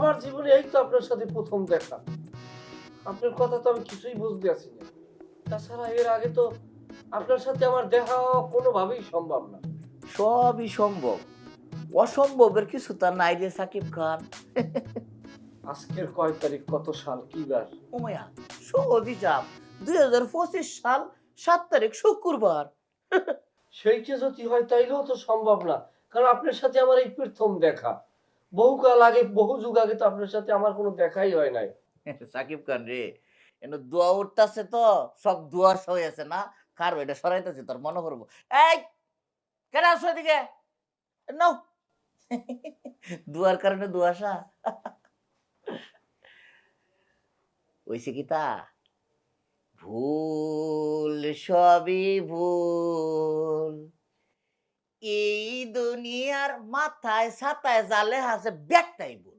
আমার জীবনে এই তো আপনার সাথে প্রথম দেখা। আপনার কথা তো আমি কিছুই বুঝতে পারছি না। তাছাড়া এর আগে তো আপনার সাথে আমার দেখা কোনোভাবেই সম্ভব না। সবই সম্ভব, অসম্ভবের কিছু তা নাই রে সাকিব খান। আজকের কয় তারিখ, কত সাল, কি বার? ওমায়া, সহজ হিসাব, 2025 সাল 7 তারিখ শুক্রবার। সেইটা যদি হয় তাইলেও তো সম্ভব না, কারণ আপনার সাথে আমার এই প্রথম দেখা। বহুকাল আগে, বহু যুগ আগে তো আপনার সাথে আমার কোনো দেখাই হয় নাই। সাকিব খান রে, এনে দোয়া উঠতাছে তো, সব দোয়া সই আছে না, কার এটা সরাইতেছে তোর মনে করবো। এই, কেন আসো এদিকে, নাও। দুয়ার কারণে দুয়াশা হইছে কি তা, ভুল সবই ভুল, এই দুনিয়ার মাথায় ছাতায় জালে হাসে ব্যাগটাই ভুল।